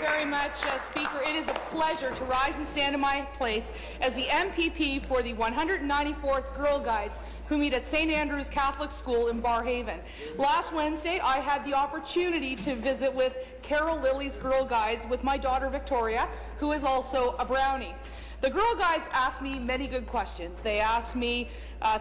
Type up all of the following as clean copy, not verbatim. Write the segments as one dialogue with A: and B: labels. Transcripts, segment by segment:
A: very much, Speaker. It is a pleasure to rise and stand in my place as the MPP for the 194th Girl Guides who meet at St. Andrew's Catholic School in Barrhaven. Last Wednesday, I had the opportunity to visit with Carol Lilly's Girl Guides with my daughter Victoria, who is also a Brownie. The Girl Guides asked me many good questions. They asked me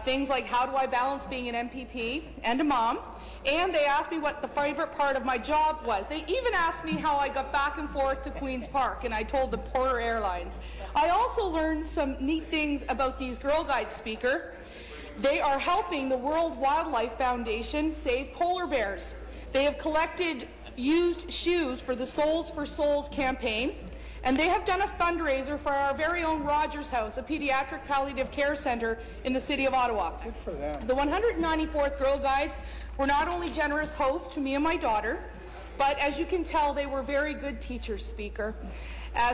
A: things like, how do I balance being an MPP and a mom? And they asked me what the favorite part of my job was. They even asked me how I got back and forth to Queen's Park, and I told the Porter Airlines. I also learned some neat things about these Girl Guides, Speaker. They are helping the World Wildlife Foundation save polar bears. They have collected used shoes for the Souls for Souls campaign, and they have done a fundraiser for our very own Rogers House, a pediatric palliative care centre in the city of Ottawa.
B: Good for them.
A: The 194th Girl Guides were not only generous hosts to me and my daughter, but as you can tell, they were very good teachers, Speaker.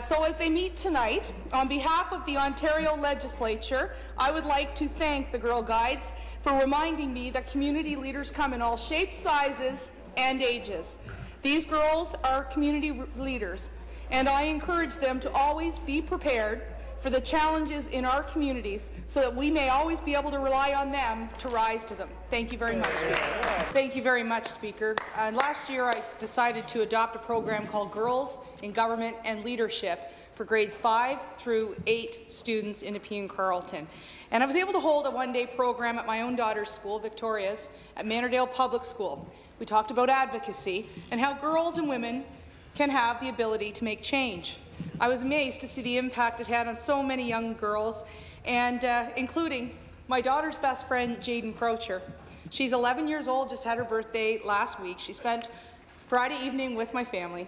A: So as they meet tonight, on behalf of the Ontario Legislature, I would like to thank the Girl Guides for reminding me that community leaders come in all shapes, sizes, and ages. These girls are community leaders, and I encourage them to always be prepared for the challenges in our communities so that we may always be able to rely on them to rise to them. Thank you very much, Speaker. Thank you very much, Speaker. Last year I decided to adopt a program called Girls in Government and Leadership for grades 5 through 8 students in Nepean Carleton. And I was able to hold a one-day program at my own daughter's school, Victoria's, at Manordale Public School. We talked about advocacy and how girls and women can have the ability to make change. I was amazed to see the impact it had on so many young girls, and including my daughter's best friend, Jaden Croucher. She's 11 years old, just had her birthday last week. She spent Friday evening with my family,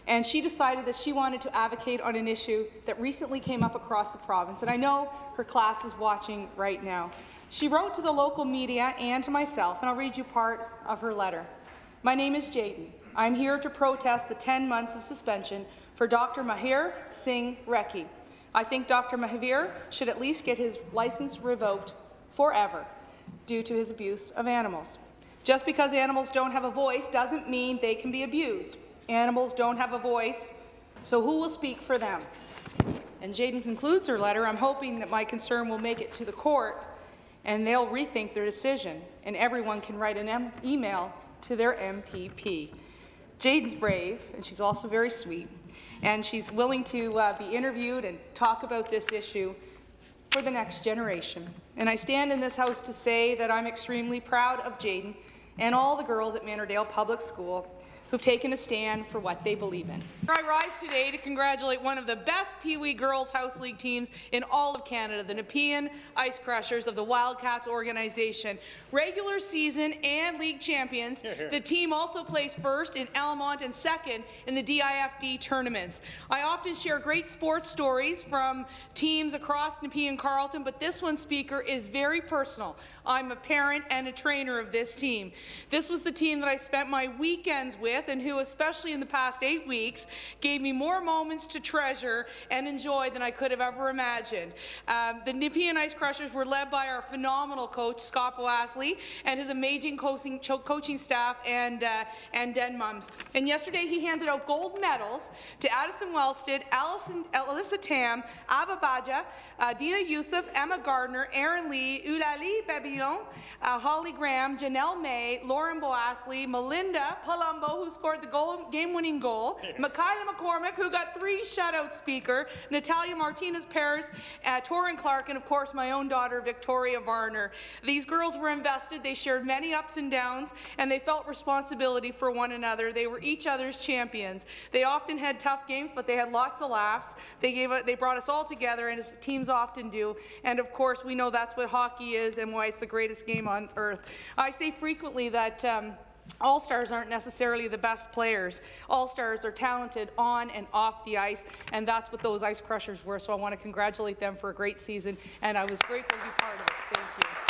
A: and she decided that she wanted to advocate on an issue that recently came up across the province, and I know her class is watching right now. She wrote to the local media and to myself, and I'll read you part of her letter. My name is Jaden. I'm here to protest the 10 months of suspension for Dr. Mahir Singh Rekhi. I think Dr. Mahir should at least get his license revoked forever due to his abuse of animals. Just because animals don't have a voice doesn't mean they can be abused. Animals don't have a voice, so who will speak for them? And Jaden concludes her letter, I'm hoping that my concern will make it to the court and they'll rethink their decision and everyone can write an email to their MPP. Jaden's brave, and she's also very sweet, and she's willing to be interviewed and talk about this issue for the next generation. And I stand in this house to say that I'm extremely proud of Jaden and all the girls at Manordale Public School who've taken a stand for what they believe in. I rise today to congratulate one of the best Pee Wee Girls House League teams in all of Canada, the Nepean Ice Crushers of the Wildcats organization. Regular season and league champions, the team also placed first in Almont and second in the DIFD tournaments. I often share great sports stories from teams across Nepean Carleton, but this one, Speaker, is very personal. I'm a parent and a trainer of this team. This was the team that I spent my weekends with and who, especially in the past 8 weeks, gave me more moments to treasure and enjoy than I could have ever imagined. The Nepean Ice Crushers were led by our phenomenal coach, Scott Boasley, and his amazing coaching staff and Den Mums. And yesterday he handed out gold medals to Addison Wellstead, Alyssa Tam, Ava Baja, Dina Youssef, Emma Gardner, Erin Lee, Eulalie Babillon, Holly Graham, Janelle May, Lauren Boasley, Melinda Palumbo, who scored the game-winning goal, Michaela McCormick, who got 3 shutouts, Speaker, Natalia Martinez-Perez, Torin Clark, and of course my own daughter, Victoria Varner. These girls were invested, they shared many ups and downs, and they felt responsibility for one another. They were each other's champions. They often had tough games, but they had lots of laughs. They brought us all together, and as teams often do, and of course we know that's what hockey is and why it's the greatest game on earth. I say frequently that All-Stars aren't necessarily the best players. All-Stars are talented on and off the ice, and that's what those Ice Crushers were. So I want to congratulate them for a great season, and I was grateful to be part of it. Thank you.